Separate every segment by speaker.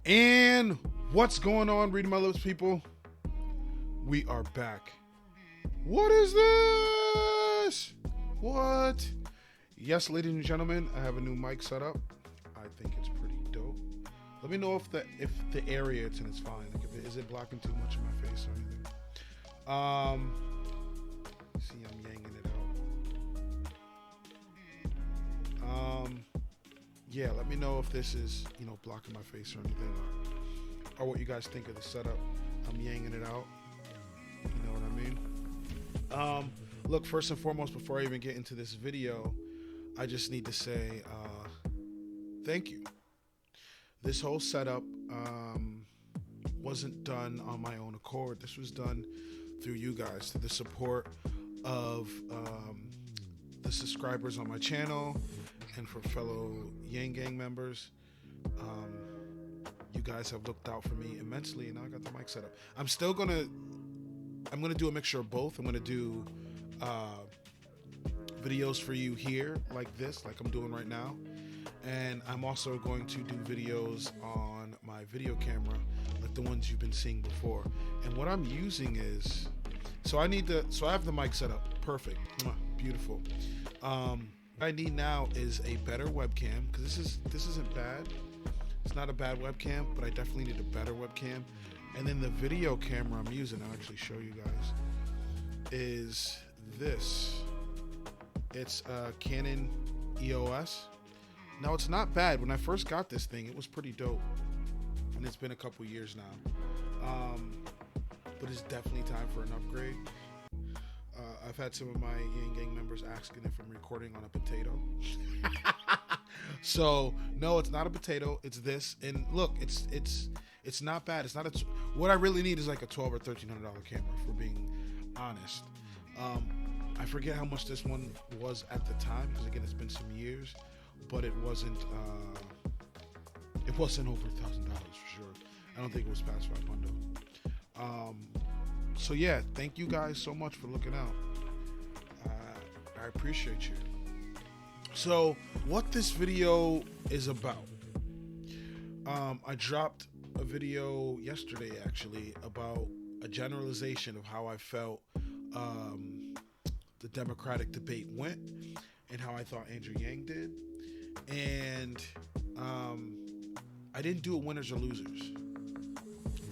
Speaker 1: And what's going on, Reading My Lips people? We are back. What is this? What? Yes, ladies and gentlemen, I have a new mic set up. I think it's pretty dope. Let me know if the area it's in is fine. Like is it blocking too much of my face or anything? See, I'm yanging it out. Yeah, let me know if this is, blocking my face or anything, or what you guys think of the setup. I'm yanging it out. You know what I mean? Look, first and foremost, before I even get into this video, I just need to say thank you. This whole setup wasn't done on my own accord. This was done through you guys, through the support of the subscribers on my channel and for fellow Yang Gang members. You guys have looked out for me immensely, and now I got the mic set up. I'm gonna do a mixture of both. I'm gonna do videos for you here like this, like I'm doing right now, and I'm also going to do videos on my video camera like the ones you've been seeing before. And what I'm using is, so I have the mic set up perfect. Beautiful. What I need now is a better webcam, because this isn't bad. It's not a bad webcam, but I definitely need a better webcam. And then the video camera I'm using, I'll actually show you guys, is this. It's a Canon EOS. Now, it's not bad. When I first got this thing, it was pretty dope, and it's been a couple years now. But it's definitely time for an upgrade. I've had some of my Yang Gang members asking if I'm recording on a potato. So no, it's not a potato. It's this. And look, it's not bad. It's not what I really need is like a $1,200 or $1,300 camera, if we're being honest. I forget how much this one was at the time, because again, it's been some years, but it wasn't over $1,000 for sure. I don't think it was past 500. So yeah, thank you guys so much for looking out. I appreciate you. So what this video is about, I dropped a video yesterday actually about a generalization of how I felt the Democratic debate went and how I thought Andrew Yang did. And I didn't do a winners or losers.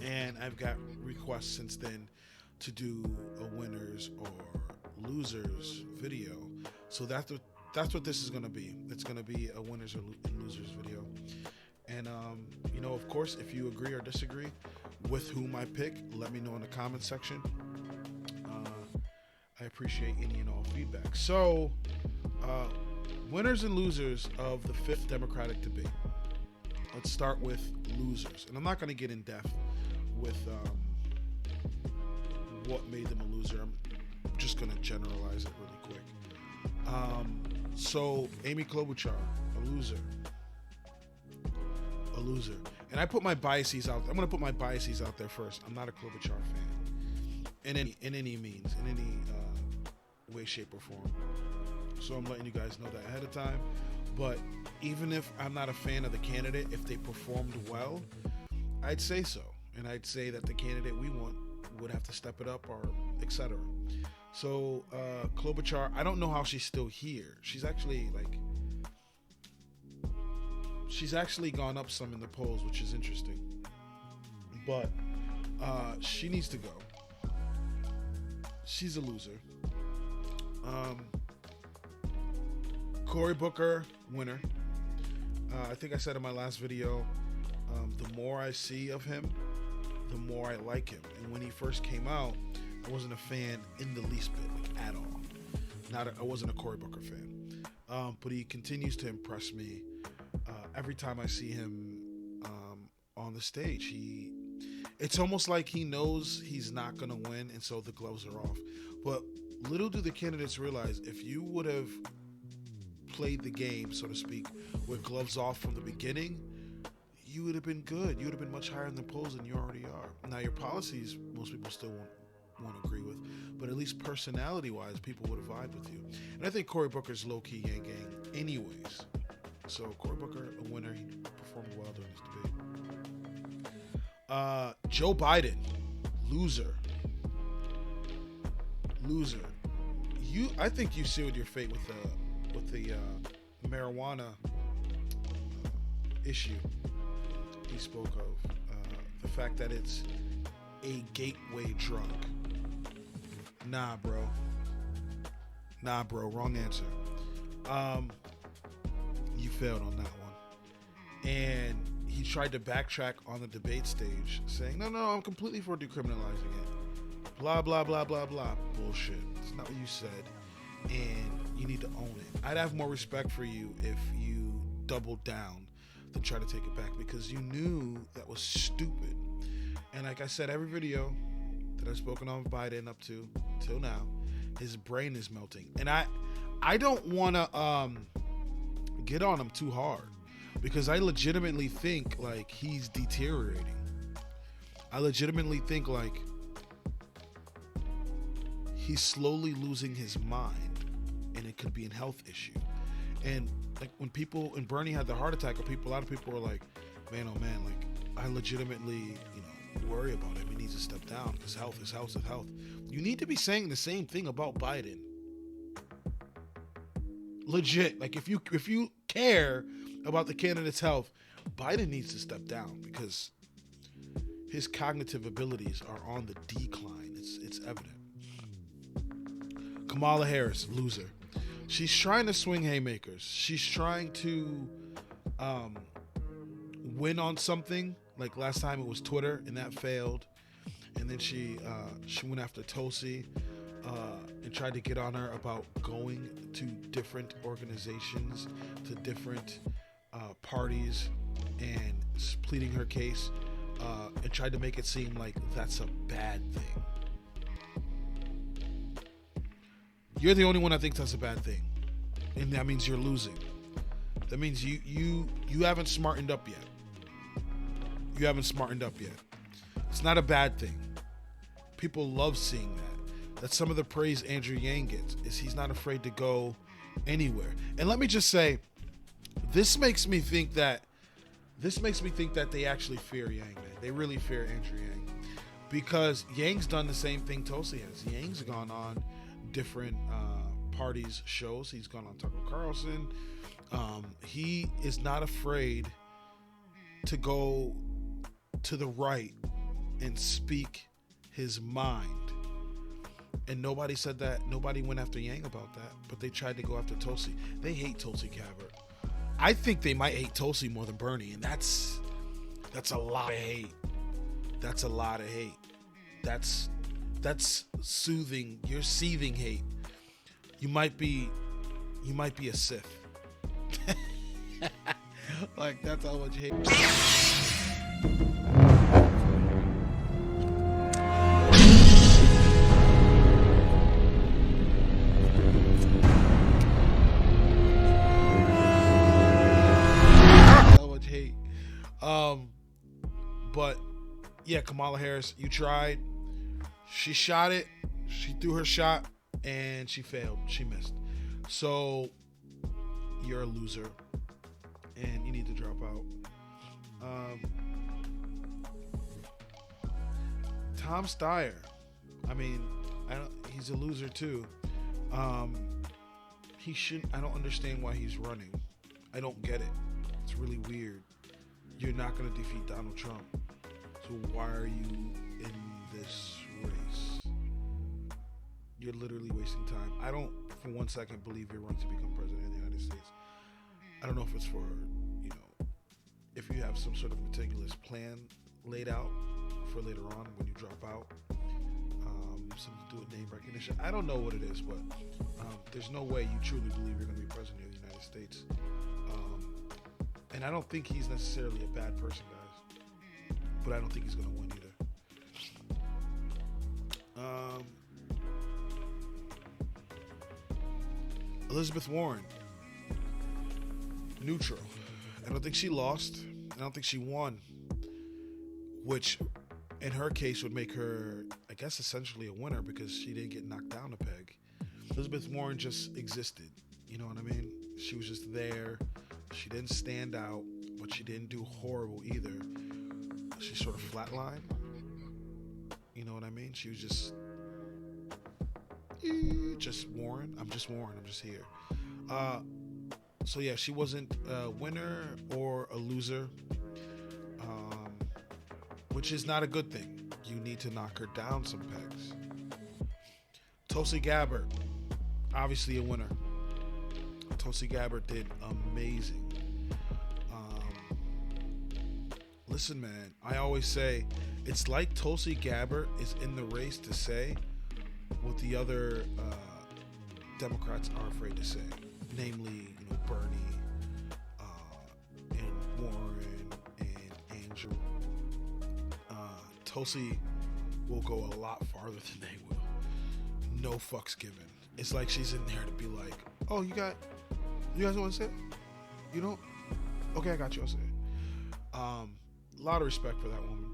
Speaker 1: And I've got requests since then to do a winners or losers video. So that's what this is going to be. It's going to be a winners or losers video. And, of course, if you agree or disagree with whom I pick, let me know in the comment section. I appreciate any and all feedback. So, winners and losers of the 5th Democratic debate. Let's start with losers. And I'm not going to get in depth with what made them a loser. I'm just going to generalize it really quick. So Amy Klobuchar, a loser. And I put my biases out. I'm going to put my biases out there first. I'm not a Klobuchar fan in any means, in any way, shape, or form. So I'm letting you guys know that ahead of time. But even if I'm not a fan of the candidate, if they performed well, I'd say so. And I'd say that the candidate we want would have to step it up, or etc. So Klobuchar, I don't know how she's still here. She's actually gone up some in the polls, which is interesting. But she needs to go. She's a loser. Cory Booker, winner. I think I said in my last video, the more I see of him, the more I like him. And when he first came out, I wasn't a fan in the least bit, at all. I wasn't a Cory Booker fan. But he continues to impress me. Every time I see him on the stage, it's almost like he knows he's not going to win, and so the gloves are off. But little do the candidates realize, if you would have played the game, so to speak, with gloves off from the beginning, you would have been good. You would have been much higher in the polls than you already are. Now, your policies, most people still won't agree with, but at least personality-wise, people would have vibed with you. And I think Cory Booker's low-key Yang Gang anyways. So Cory Booker, a winner. He performed well during this debate. Joe Biden, loser. I think you sealed your fate with the marijuana issue he spoke of. The fact that it's a gateway drug. Nah, bro. Wrong answer. You failed on that one. And he tried to backtrack on the debate stage, saying, no, I'm completely for decriminalizing it. Blah, blah, blah, blah, blah. Bullshit. It's not what you said. And you need to own it. I'd have more respect for you if you doubled down than try to take it back, because you knew that was stupid. And like I said, every video that I've spoken on Biden up to till now, his brain is melting. And I don't want to get on him too hard, because I legitimately think like he's deteriorating. I legitimately think like he's slowly losing his mind, and it could be a health issue. And like when Bernie had the heart attack, a lot of people were like, man, oh man, like I legitimately, worry about him. He needs to step down because health is health is health. You need to be saying the same thing about Biden. Legit, like if you care about the candidate's health, Biden needs to step down because his cognitive abilities are on the decline. It's evident. Kamala Harris, loser. She's trying to swing haymakers. She's trying to win on something. Like last time it was Twitter, and that failed. And then she went after Tulsi and tried to get on her about going to different organizations, to different parties, and pleading her case, and tried to make it seem like that's a bad thing. You're the only one that thinks that's a bad thing, and that means you're losing. That means you haven't smartened up yet. You haven't smartened up yet. It's not a bad thing. People love seeing that. That's some of the praise Andrew Yang gets, is he's not afraid to go anywhere. And let me just say, this makes me think that they actually fear Yang, man. They really fear Andrew Yang, because Yang's done the same thing Tulsi has. Yang's gone on different parties' shows. He's gone on Tucker Carlson. He is not afraid to go to the right and speak his mind. And nobody said that. Nobody went after Yang about that, but they tried to go after Tulsi. They hate Tulsi Gabbard. I think they might hate Tulsi more than Bernie, and that's a lot of hate. That's a lot of hate. That's soothing. You're seething hate. You might be a Sith. Like, that's how much hate. But yeah, Kamala Harris, you tried. She shot it. She threw her shot and she failed. She missed. So you're a loser and you need to drop out. Tom Steyer, I mean, he's a loser too. He shouldn't. I don't understand why he's running. I don't get it. It's really weird. You're not going to defeat Donald Trump. So why are you in this race? You're literally wasting time. I don't for one second believe you're running to become president of the United States. I don't know if it's for, if you have some sort of meticulous plan laid out for later on when you drop out. Something to do with name recognition. I don't know what it is, but there's no way you truly believe you're going to be president of the United States. And I don't think he's necessarily a bad person, guys. But I don't think he's going to win either. Elizabeth Warren, neutral. I don't think she lost. I don't think she won. Which, in her case, would make her, I guess, essentially a winner because she didn't get knocked down a peg. Elizabeth Warren just existed. You know what I mean? She was just there. She didn't stand out, but she didn't do horrible either. she sort of flatlined. You know what I mean? She was just Warren. I'm just Warren. I'm just here. So yeah, she wasn't a winner or a loser, which is not a good thing. You need to knock her down some pegs. Tulsi Gabbard, obviously a winner. Tulsi Gabbard did amazing. Listen, man, I always say it's like Tulsi Gabbard is in the race to say what the other Democrats are afraid to say, namely, Bernie and Warren and Andrew. Tulsi will go a lot farther than they will. No fucks given. It's like she's in there to be like, oh, you guys want to say it? You don't? Okay, I got you. I'll say it. A lot of respect for that woman.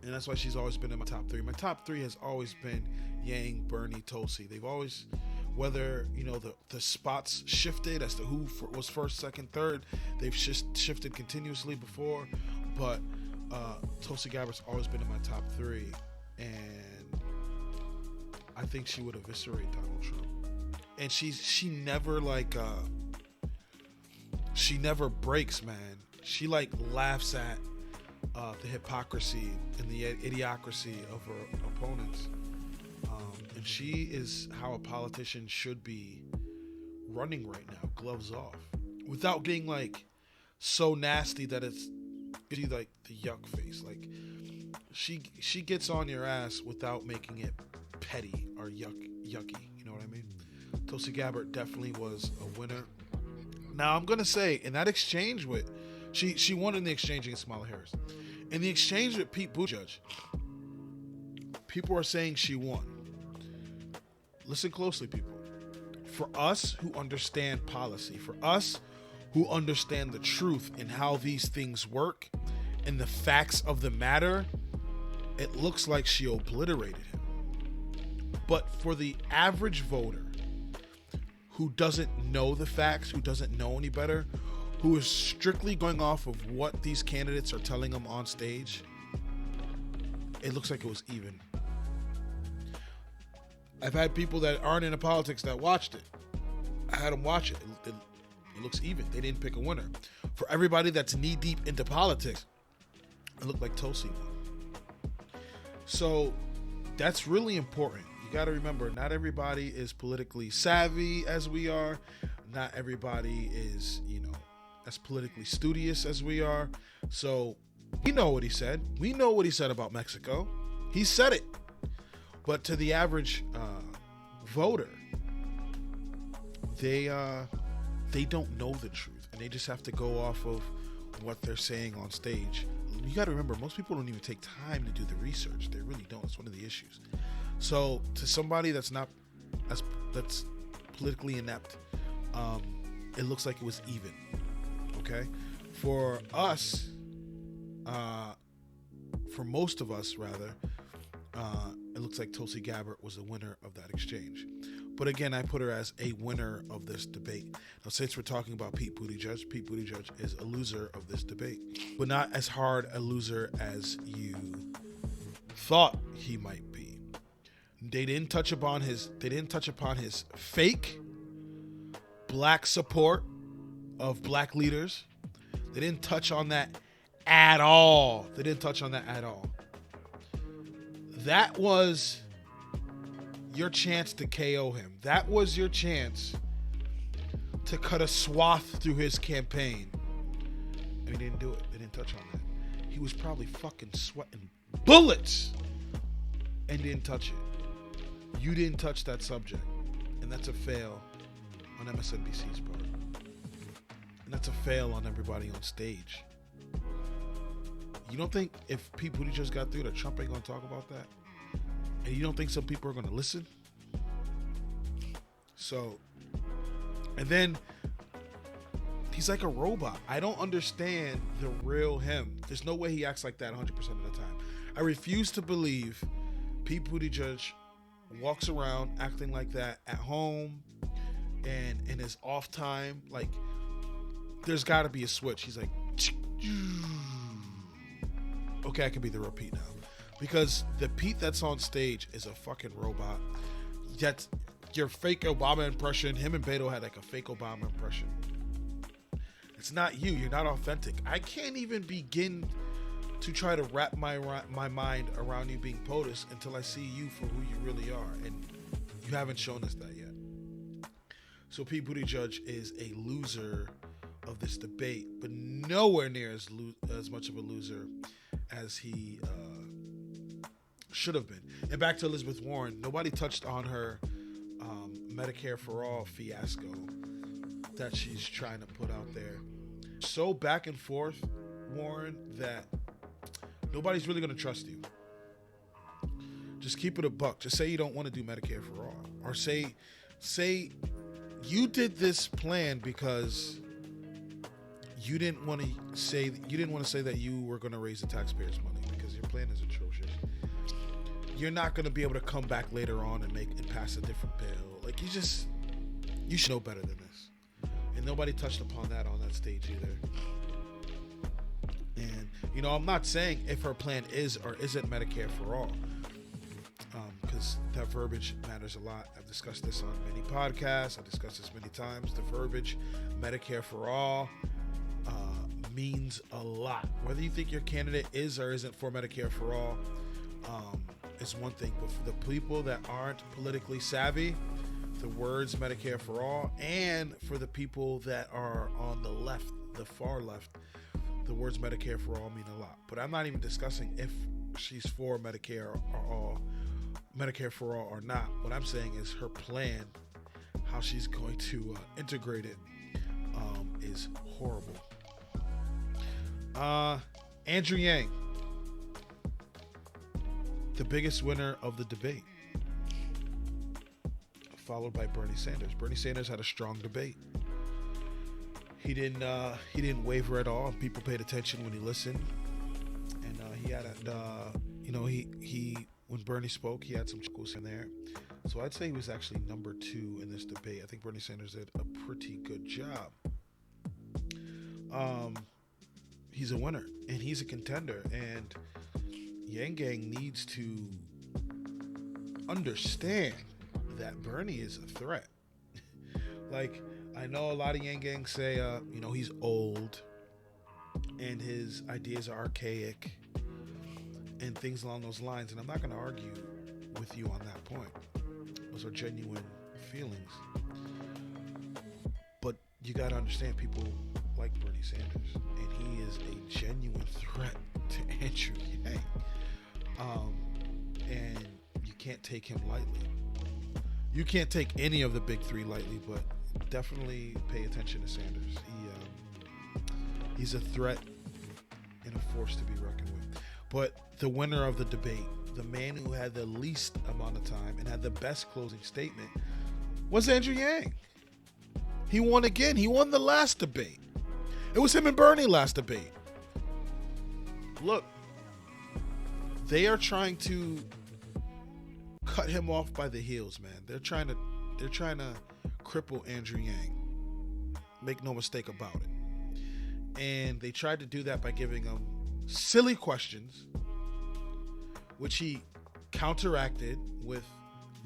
Speaker 1: And that's why she's always been in my top 3. My top 3 has always been Yang, Bernie, Tulsi. They've always, whether, the spots shifted as to who was first, second, third, they've shifted continuously before. But Tulsi Gabbard's always been in my top 3. And I think she would eviscerate Donald Trump. And she never she never breaks, man. She laughs at the hypocrisy and the idiocracy of her opponents. And she is how a politician should be running right now, gloves off, without getting so nasty that it's the yuck face. She gets on your ass without making it petty or yucky. You know what I mean? Tulsi Gabbard definitely was a winner. Now I'm gonna say in that exchange with she won in the exchange against Kamala Harris. In the exchange with Pete Buttigieg, people are saying she won. Listen closely, people. For us who understand policy, for us who understand the truth and how these things work and the facts of the matter, it looks like she obliterated him. But for the average voter who doesn't know the facts, who doesn't know any better, who is strictly going off of what these candidates are telling them on stage, it looks like it was even. I've had people that aren't into politics that watched it. I had them watch it. It looks even. They didn't pick a winner. For everybody that's knee deep into politics, it looked like Tulsi won. So that's really important. You got to remember, not everybody is politically savvy as we are. Not everybody is, as politically studious as we are. So we know what he said. We know what he said about Mexico. He said it. But to the average voter, they don't know the truth, and they just have to go off of what they're saying on stage. You got to remember, most people don't even take time to do the research. They really don't. It's one of the issues. So to somebody that's politically inept, it looks like it was even. Okay, for us, for most of us rather, it looks like Tulsi Gabbard was the winner of that exchange. But again, I put her as a winner of this debate. Now, since we're talking about Pete Buttigieg is a loser of this debate, but not as hard a loser as you thought he might be. They didn't touch upon his fake black support of black leaders. They didn't touch on that at all. That was your chance to KO him. That was your chance to cut a swath through his campaign. And he didn't do it. They didn't touch on that. He was probably fucking sweating bullets and didn't touch it. You didn't touch that subject. And that's a fail on MSNBC's part. And that's a fail on everybody on stage. You don't think if Pete Buttigieg got through that Trump ain't going to talk about that? And you don't think some people are going to listen? So, and then he's like a robot. I don't understand the real him. There's no way he acts like that 100% of the time. I refuse to believe Pete Buttigieg walks around acting like that at home and in his off time. Like, there's got to be a switch. He's like, okay, I can be the real Pete now. Because the Pete that's on stage is a fucking robot. Yet your fake Obama impression, him and Beto had like a fake Obama impression. It's not you. You're not authentic. I can't even begin to try to wrap my mind around you being POTUS until I see you for who you really are. And you haven't shown us that yet. So Pete Buttigieg is a loser of this debate, but nowhere near as much of a loser as he should have been. And back to Elizabeth Warren, nobody touched on her Medicare for All fiasco that she's trying to put out there. So back and forth, Warren, that nobody's really going to trust you. Just keep it a buck. Just say you don't want to do Medicare for All, or say you did this plan because you didn't want to say that you were going to raise the taxpayers' money, because your plan is atrocious. You're not going to be able to come back later on and pass a different bill. Like, you should know better than this. And nobody touched upon that on that stage either. And I'm not saying if her plan is or isn't Medicare for All, because that verbiage matters a lot. I've discussed this on many podcasts. I've discussed this many times. The verbiage Medicare for All means a lot. Whether you think your candidate is or isn't for Medicare for All is one thing, but for the people that aren't politically savvy, the words Medicare for All, and for the people that are on the left, the far left, the words Medicare for All mean a lot. But I'm not even discussing if she's for Medicare for All or not. What I'm saying is her plan, how she's going to integrate it, is horrible. Andrew Yang, the biggest winner of the debate, followed by Bernie Sanders. Bernie Sanders had a strong debate. He didn't waver at all. People paid attention when he listened, and he had when Bernie spoke, he had some chuckles in there. So I'd say he was actually number 2 in this debate. I think Bernie Sanders did a pretty good job. He's a winner and he's a contender, and Yang Gang needs to understand that Bernie is a threat. Like, I know a lot of Yang Gang say, he's old and his ideas are archaic and things along those lines, and I'm not going to argue with you on that point. Those are genuine feelings. But you got to understand, people like Bernie Sanders, and he is a genuine threat to Andrew Yang. And you can't take him lightly. You can't take any of the big 3 lightly, but definitely pay attention to Sanders. He's a threat and a force to be reckoned with. But the winner of the debate, the man who had the least amount of time and had the best closing statement, was Andrew Yang. He won again. He won the last debate. It was him and Bernie last debate. Look, they are trying to cut him off by the heels, man. They're trying to cripple Andrew Yang. Make no mistake about it. And they tried to do that by giving him silly questions, which he counteracted with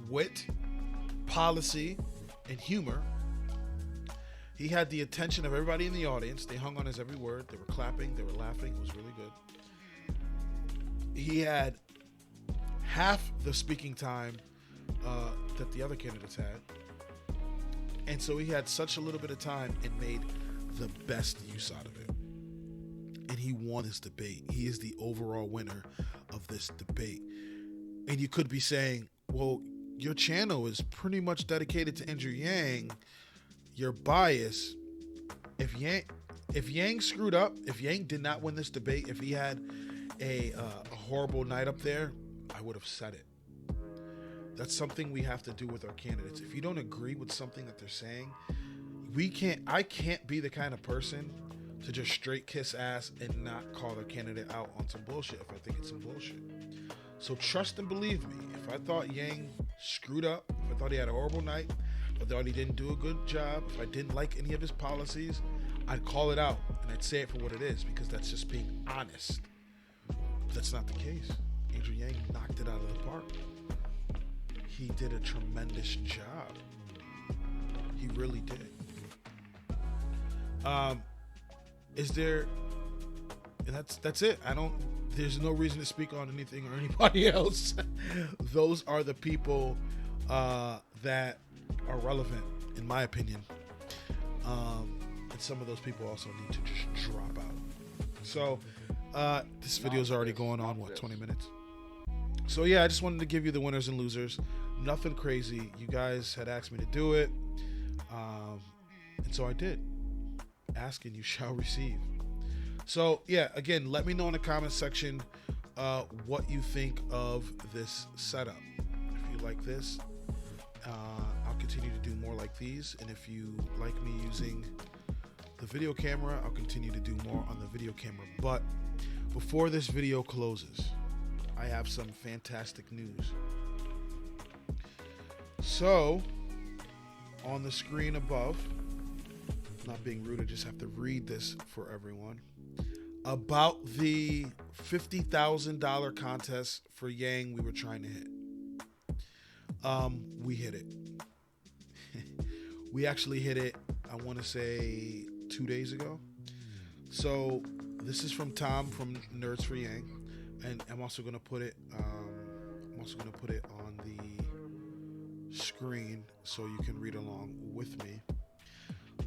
Speaker 1: wit, policy, and humor. He had the attention of everybody in the audience. They hung on his every word. They were clapping. They were laughing. It was really good. He had half the speaking time that the other candidates had. And so he had such a little bit of time and made the best use out of it. And he won his debate. He is the overall winner of this debate. And you could be saying, well, your channel is pretty much dedicated to Andrew Yang. You're biased. If Yang screwed up, if Yang did not win this debate, if he had a horrible night up there, I would have said it. That's something we have to do with our candidates. If you don't agree with something that they're saying, I can't be the kind of person to just straight kiss ass and not call their candidate out on some bullshit if I think it's some bullshit. So trust and believe me. If I thought Yang screwed up, if I thought he had a horrible night, if I thought he didn't do a good job, if I didn't like any of his policies, I'd call it out and I'd say it for what it is, because that's just being honest. that's not the case. Andrew Yang knocked it out of the park. He did a tremendous job. He really did. Is there? That's it. There's no reason to speak on anything or anybody else. Those are the people that are relevant, in my opinion. And some of those people also need to just drop out. So this video is already going on, 20 minutes? So yeah, I just wanted to give you the winners and losers. Nothing crazy. You guys had asked me to do it. And so I did. Ask and you shall receive. So yeah, again, let me know in the comment section what you think of this setup. If you like this, I'll continue to do more like these. And if you like me using the video camera, I'll continue to do more on the video camera. But before this video closes, I have some fantastic news. So on the screen above, not being rude, I just have to read this for everyone. About the $50,000 contest for Yang we were trying to hit. We hit it. We actually hit it, I want to say 2 days ago. So this is from Tom from Nerds for Yang, and I'm also going to put it on the screen so you can read along with me.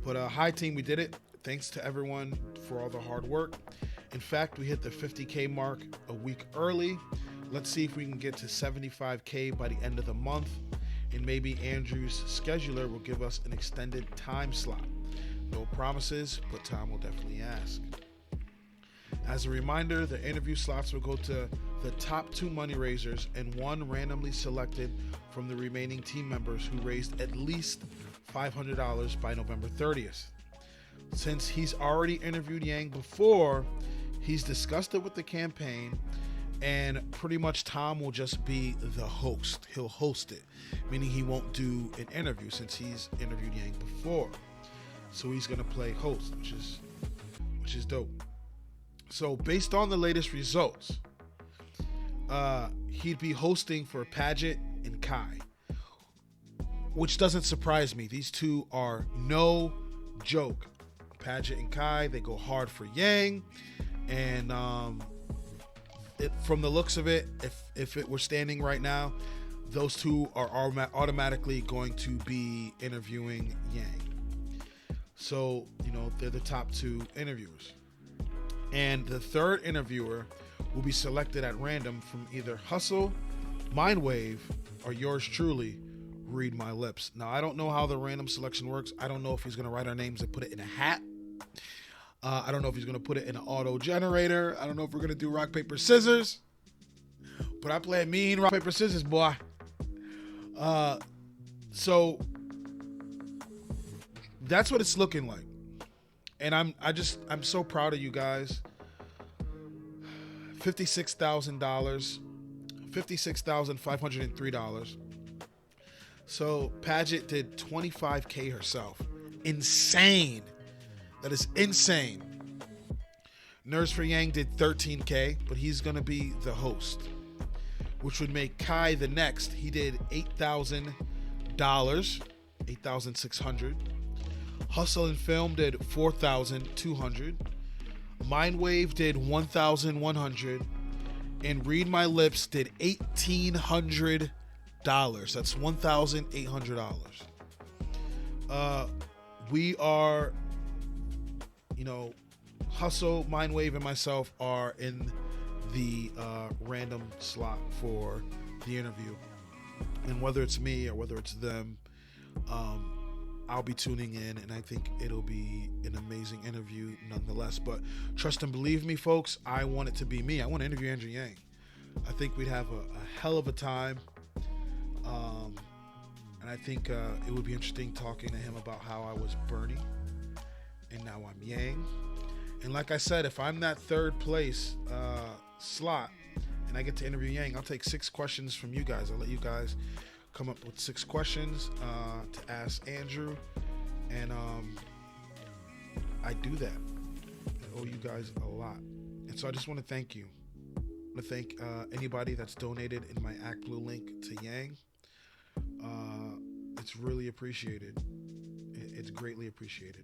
Speaker 1: But hi team, we did it. Thanks to everyone for all the hard work. In fact, we hit the 50K mark a week early. Let's see if we can get to 75K by the end of the month. And maybe Andrew's scheduler will give us an extended time slot. No promises, but Tom will definitely ask. As a reminder, the interview slots will go to the top 2 money raisers and 1 randomly selected from the remaining team members who raised at least $500 by November 30th. Since he's already interviewed Yang before, he's discussed it with the campaign, and pretty much Tom will just be the host. He'll host it, meaning he won't do an interview since he's interviewed Yang before. So he's gonna play host, which is dope. So based on the latest results, he'd be hosting for Paget and Kai, which doesn't surprise me. These two are no joke. Paget and Kai, they go hard for Yang, and from the looks of it, if it were standing right now, those two are automatically going to be interviewing Yang. So, you know, they're the top 2 interviewers. And the third interviewer will be selected at random from either Hustle, Mindwave, or yours truly, Read My Lips. Now, I don't know how the random selection works. I don't know if he's going to write our names and put it in a hat. I don't know if he's going to put it in an auto generator. I don't know if we're going to do rock, paper, scissors. But I play mean rock, paper, scissors, boy. So that's what it's looking like. And I'm so proud of you guys. $56,000, $56,503. So Paget did 25K herself. Insane. That is insane. Nerds for Yang did 13K, but he's gonna be the host, which would make Kai the next. He did $8,000, $8,600. Hustle and Film did $4,200. Mindwave did $1,100, and Read My Lips did $1,800. That's $1,800. We are, you know, Hustle, Mindwave, and myself are in the random slot for the interview, and whether it's me or whether it's them, I'll be tuning in, and I think it'll be an amazing interview nonetheless. But trust and believe me, folks, I want it to be me. I want to interview Andrew Yang. I think we'd have a hell of a time. And I think it would be interesting talking to him about how I was Bernie and now I'm Yang. And like I said, if I'm that third place slot and I get to interview Yang, I'll take 6 questions from you guys. I'll let you guys come up with 6 questions to ask Andrew, and I do that. I owe you guys a lot, and so I just want to thank you. want to thank anybody that's donated in my ActBlue link to Yang. It's really appreciated. It's greatly appreciated.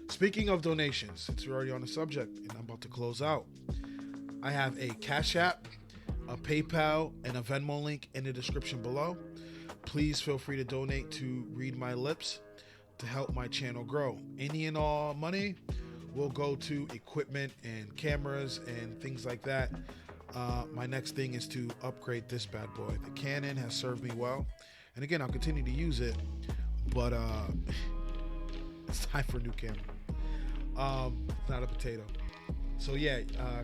Speaker 1: Speaking of donations, since we're already on the subject and I'm about to close out, I have a Cash App, a PayPal, and a Venmo link in the description below. Please feel free to donate to Read My Lips to help my channel grow. Any and all money will go to equipment and cameras and things like that. My next thing is to upgrade this bad boy. The Canon has served me well, and again, I'll continue to use it, but it's time for a new camera. Not a potato. So yeah,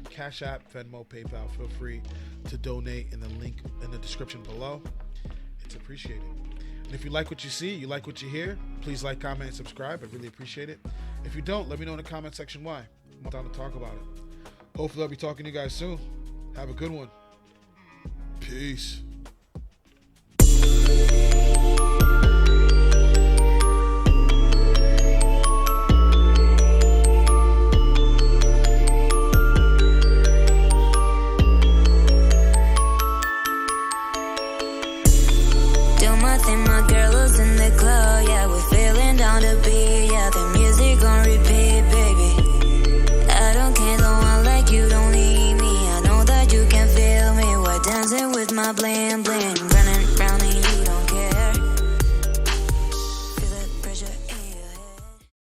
Speaker 1: Cash App, Venmo, PayPal, feel free to donate in the link in the description below. It's appreciated. And if you like what you see, you like what you hear, please like, comment, and subscribe. I really appreciate it. If you don't, let me know in the comment section why. I'm down to talk about it. Hopefully I'll be talking to you guys soon. Have a good one. Peace.
Speaker 2: My girl is in the club, yeah, we're feeling down to beat, yeah, the music on repeat, baby. I don't care, no one like you, don't need me. I know that you can feel me. We're dancing with my bling bling.